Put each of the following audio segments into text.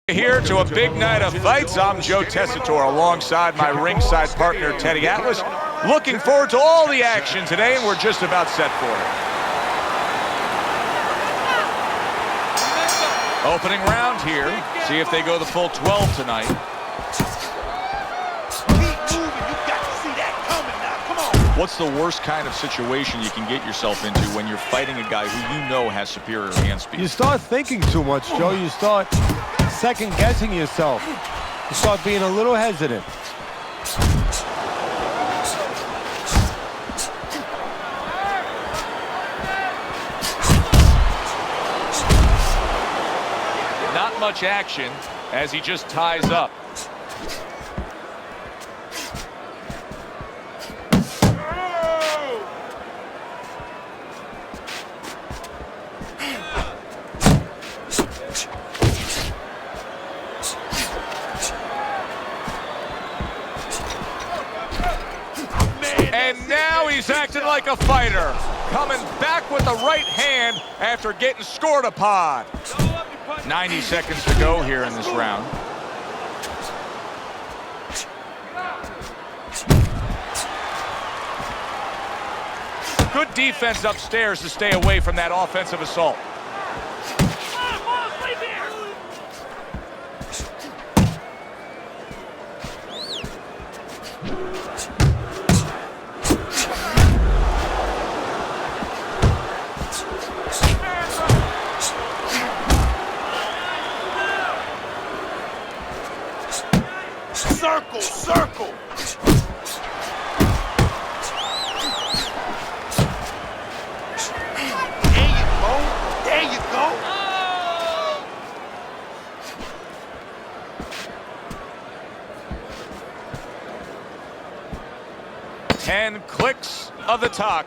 Here to a big night of fights. I'm Joe Tessitore alongside my ringside partner Teddy Atlas. Looking forward to all the action today, and we're just about set for it. Opening round here. See if they go the full 12 tonight. What's the worst kind of situation you can get yourself into when you're fighting a guy who you know has superior hand speed? You start thinking too much, Joe. You start second-guessing yourself. You start being a little hesitant. Not much action as he just ties up. And now he's acting like a fighter, coming back with the right hand after getting scored upon. 90 seconds to go here in this round. Good defense upstairs to stay away from that offensive assault. Circle, circle. There you go. There you go. And clicks of the talk.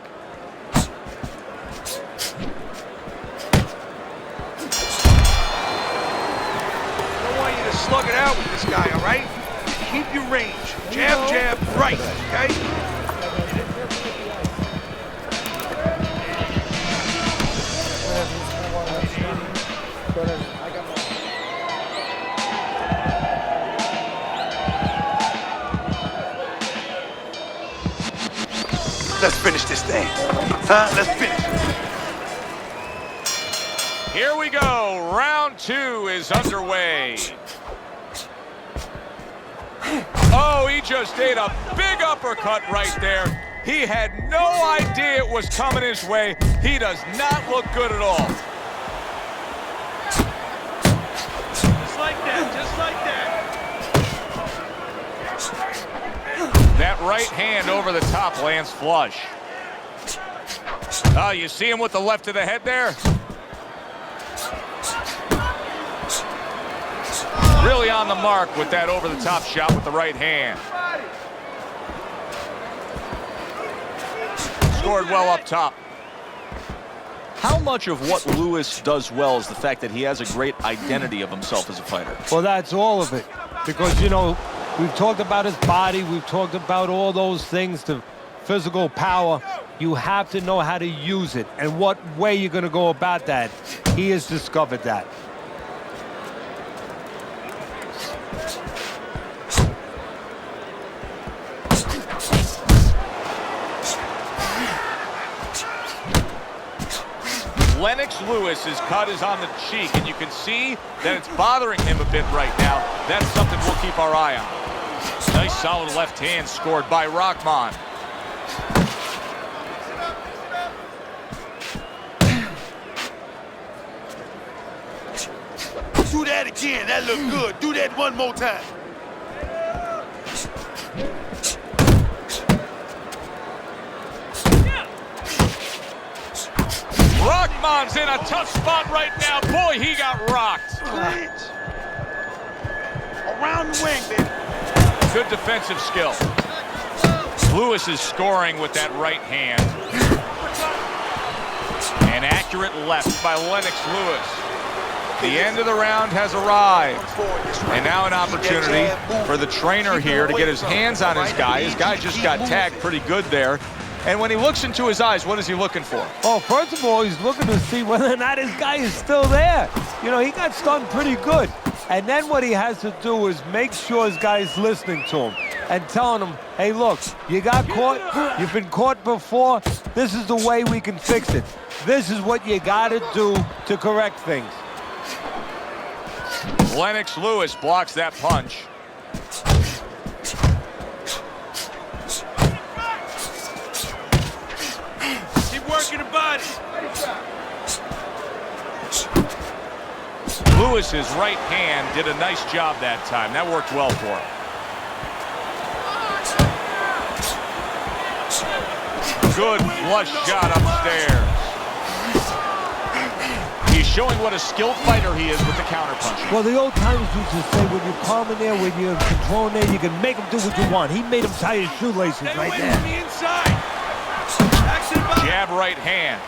I want you to slug it out with this guy, all right? Keep your range. Jab, jab, right, okay? Let's finish this thing. Huh? Let's finish it. Here we go. Round 2 is underway. Oh, he just ate a big uppercut right there. He had no idea it was coming his way. He does not look good at all. Just like that, just like that. That right hand over the top lands flush. Oh, you see him with the left of the head there? Really on the mark with that over-the-top shot with the right hand. Scored well up top. How much of what Lewis does well is the fact that he has a great identity of himself as a fighter? Well, that's all of it. Because, you know, we've talked about his body. We've talked about all those things, the physical power. You have to know how to use it and what way you're going to go about that. He has discovered that. Lennox Lewis's cut is on the cheek, and you can see that it's bothering him a bit right now. That's something we'll keep our eye on. Nice solid left hand scored by Rahman. Do that again. That looked good. Do that one more time. Rahman's in a tough spot right now. Boy, he got rocked. Around the wing, baby. Good defensive skill. Lewis is scoring with that right hand. An accurate left by Lennox Lewis. The end of the round has arrived. And now an opportunity for the trainer here to get his hands on his guy. His guy just got tagged pretty good there. And when he looks into his eyes, what is he looking for? Oh, first of all, he's looking to see whether or not his guy is still there. You know, he got stunned pretty good. And then what he has to do is make sure his guy's listening to him and telling him, hey, look, you got caught. You've been caught before. This is the way we can fix it. This is what you got to do to correct things. Lennox Lewis blocks that punch. Keep working the body. Lewis's right hand did a nice job that time. That worked well for him. Good flush shot upstairs. He's showing what a skilled fighter he is with the counterpunching. Well, the old timers used to say when you're calm in there, when you're controlling there, you can make him do what you want. He made him tie his shoelaces right there. From the inside. Back to the body. Jab right hand.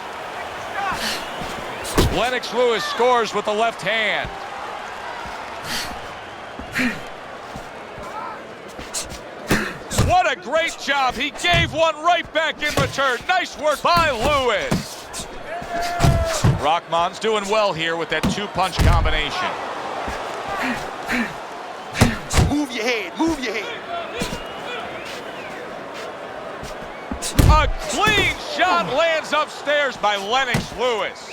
Lennox Lewis scores with the left hand. What a great job. He gave one right back in return. Nice work by Lewis. Rahman's doing well here with that two-punch combination. Move your head. Move your head. A clean shot lands upstairs by Lennox Lewis.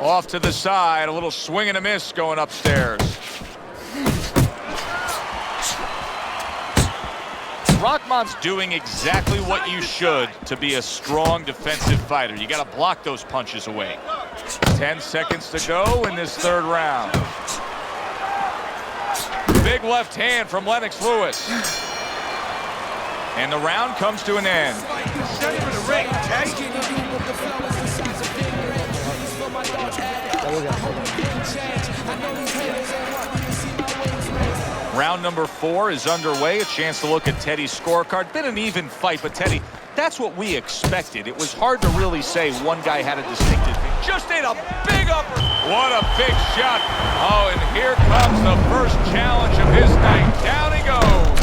Off to the side, a little swing and a miss going upstairs. Rahman's doing exactly what you should to be a strong defensive fighter. You got to block those punches away. 10 seconds to go in this third round. Big left hand from Lennox Lewis. And the round comes to an end. Center of the ring, Teddy. Round number 4 is underway. A chance to look at Teddy's scorecard. Been an even fight, but Teddy, that's what we expected. It was hard to really say one guy had a distinctive thing. Just ate a big upper. What a big shot. Oh, and here comes the first challenge of his night. Down he goes.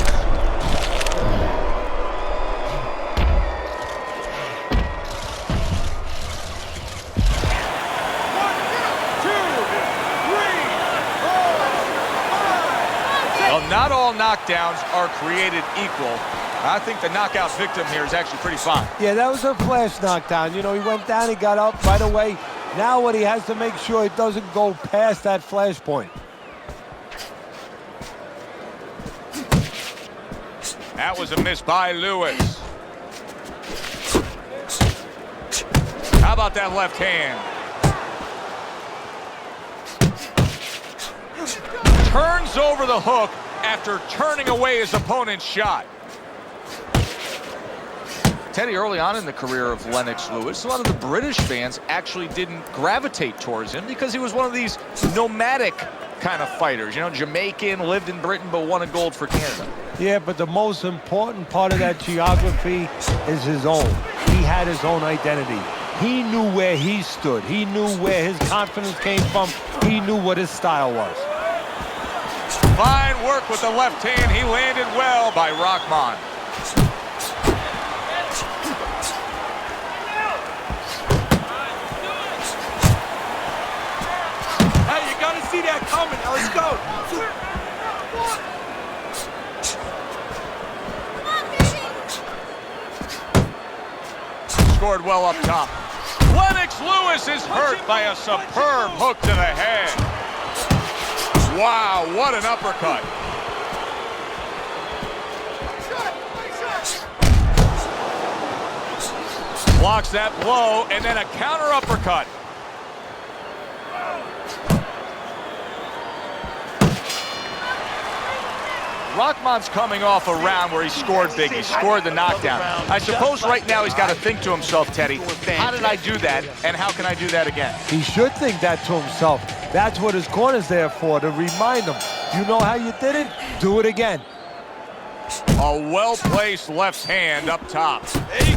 Not all knockdowns are created equal. I think the knockout victim here is actually pretty fine. Yeah, that was a flash knockdown. You know, he went down, he got up right away. Now what he has to make sure he doesn't go past that flash point. That was a miss by Lewis. How about that left hand? Turns over the hook after turning away his opponent's shot. Teddy, early on in the career of Lennox Lewis, a lot of the British fans actually didn't gravitate towards him because he was one of these nomadic kind of fighters. You know, Jamaican, lived in Britain, but won a gold for Canada. Yeah, but the most important part of that geography is his own. He had his own identity. He knew where he stood. He knew where his confidence came from. He knew what his style was. Fine work with the left hand. He landed well by Rahman. Hey, you gotta see that coming. Now let's go. Scored well up top. Lennox Lewis is hurt by a superb hook to the head. Wow, what an uppercut. Blocks that blow, and then a counter uppercut. Rahman's coming off a round where he scored big. He scored the knockdown. I suppose right now he's got to think to himself, Teddy, how did I do that, and how can I do that again? He should think that to himself. That's what his corner's there for, to remind him. You know how you did it? Do it again. A well-placed left hand up top.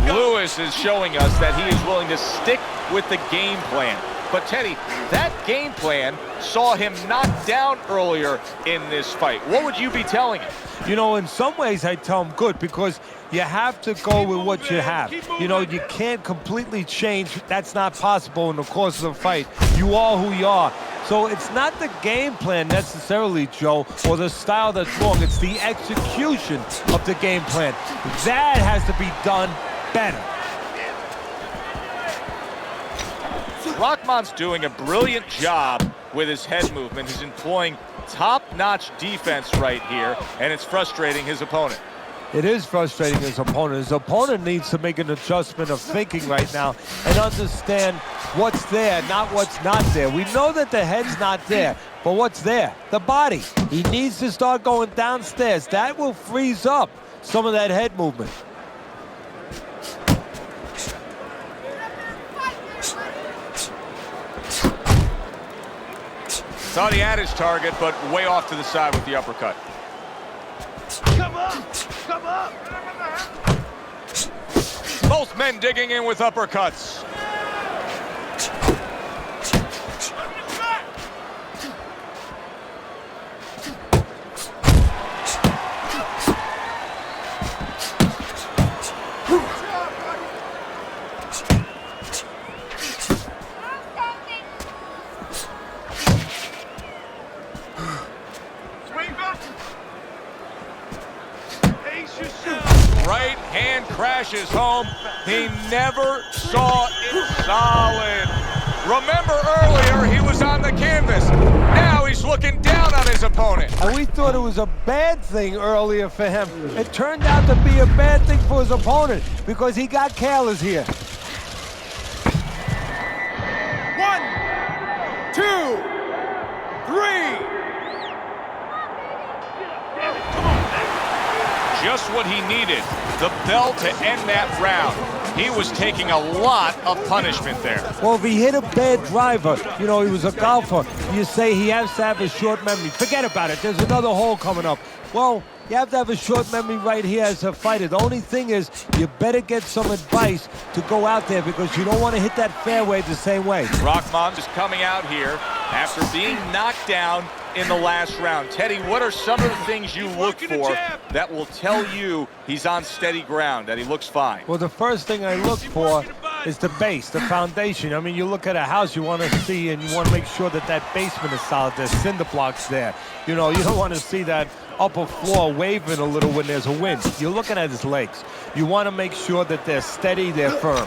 Lewis is showing us that he is willing to stick with the game plan. But Teddy, that game plan saw him knocked down earlier in this fight. What would you be telling him? You know, in some ways I tell him good, because you have to go with what you have. You know, you can't completely change. That's not possible in the course of the fight. You are who you are. So it's not the game plan necessarily, Joe, or the style that's wrong. It's the execution of the game plan. That has to be done better. Rahman's doing a brilliant job with his head movement. He's employing top-notch defense right here, and it's frustrating his opponent. It is frustrating his opponent. His opponent needs to make an adjustment of thinking right now and understand what's there, not what's not there. We know that the head's not there, but what's there? The body. He needs to start going downstairs. That will freeze up some of that head movement. Thought he had his target, but way off to the side with the uppercut. Come up! Come up! Both men digging in with uppercuts. Right hand crashes home. He never saw it solid. Remember earlier, he was on the canvas. Now he's looking down on his opponent. And we thought it was a bad thing earlier for him. It turned out to be a bad thing for his opponent because he got careless here. 1, 2, 3. Just what he needed, the bell to end that round. He was taking a lot of punishment there. Well, if he hit a bad driver, you know, he was a golfer, you say he has to have a short memory. Forget about it. There's another hole coming up. Well, you have to have a short memory right here as a fighter. The only thing is, you better get some advice to go out there because you don't want to hit that fairway the same way. Rahman is coming out here after being knocked down in the last round. Teddy, what are some of the things you look for that will tell you he's on steady ground, that he looks fine? Well, the first thing I look for is the base, the foundation. I mean, you look at a house, you want to see and you want to make sure that that basement is solid. There's cinder blocks there. You know, you don't want to see that upper floor waving a little when there's a wind. You're looking at his legs. You want to make sure that they're steady, they're firm.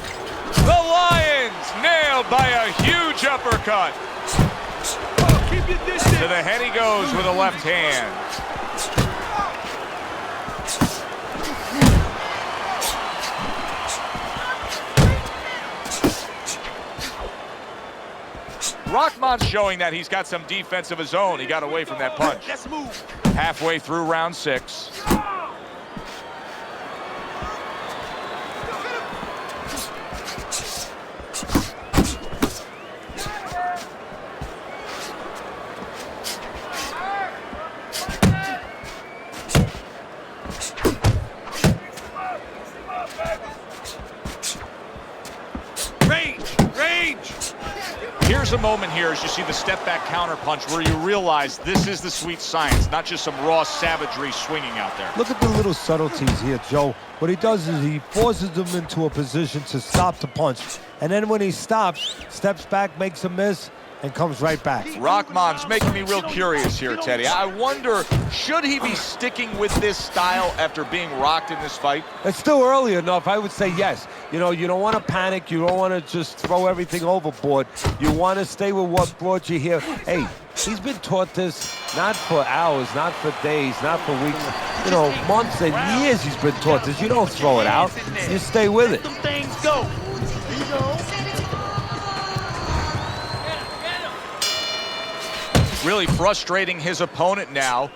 The Lions nailed by a huge uppercut. Keep your distance. To the head he goes with a left hand. Rahman's showing that he's got some defense of his own. He got away from that punch. Let's move. Halfway through round 6. Here's a moment here as you see the step back counter punch where you realize this is the sweet science, not just some raw savagery swinging out there. Look at the little subtleties here, Joe. What he does is he forces them into a position to stop the punch. And then when he stops, steps back, makes a miss, and comes right back. Rahman's making me real curious here, Teddy. I wonder, should he be sticking with this style after being rocked in this fight? It's still early enough. I would say yes. You know, you don't want to panic. You don't want to just throw everything overboard. You want to stay with what brought you here. Hey, he's been taught this not for hours, not for days, not for weeks. You know, months and years he's been taught this. You don't throw it out. You stay with it. Things go. Really frustrating his opponent now.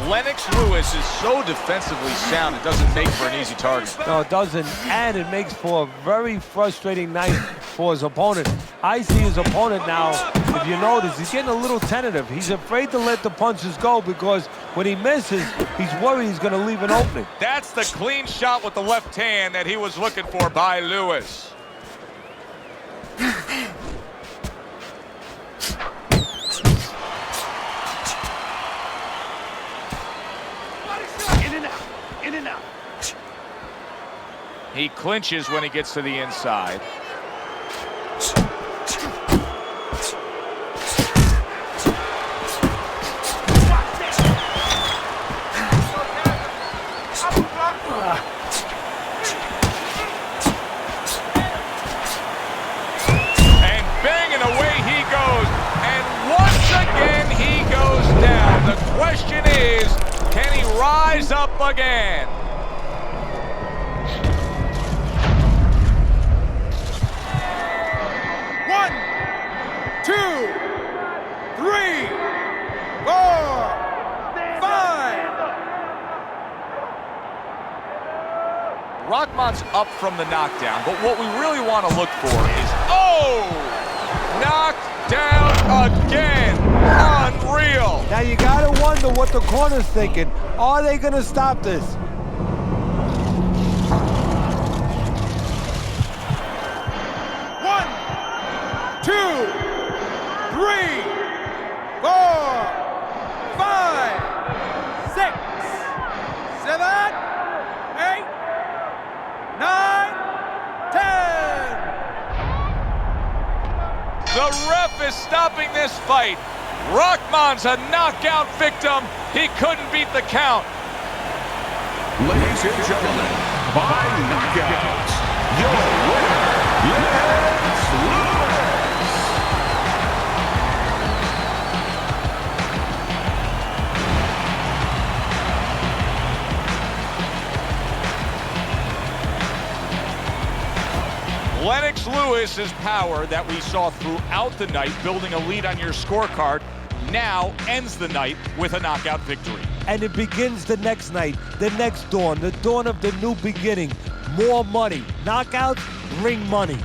Lennox Lewis is so defensively sound, it doesn't make for an easy target. No, it doesn't, and it makes for a very frustrating night for his opponent. I see his opponent now, if you notice, he's getting a little tentative. He's afraid to let the punches go because when he misses, he's worried he's going to leave an opening. That's the clean shot with the left hand that he was looking for by Lewis. He clinches when he gets to the inside. And banging away he goes. And once again he goes down. The question is, can he rise up again? Rahman's up from the knockdown, but what we really want to look for is, oh, knocked down again. Unreal. Now you gotta wonder what the corner's thinking. Are they gonna stop this? One, two, three, 4, 5, 6, 7, 8, 9, 10. The ref is stopping this fight. Rahman's a knockout victim. He couldn't beat the count. Ladies and gentlemen, by knockout, your winner, Lennox Lewis. Lennox Lewis's power that we saw throughout the night, building a lead on your scorecard, now ends the night with a knockout victory. And it begins the next night, the next dawn, the dawn of the new beginning. More money. Knockouts bring money.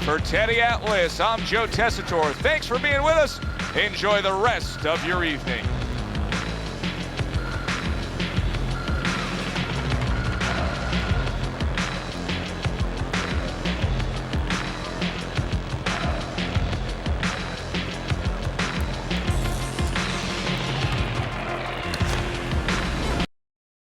For Teddy Atlas, I'm Joe Tessitore. Thanks for being with us. Enjoy the rest of your evening.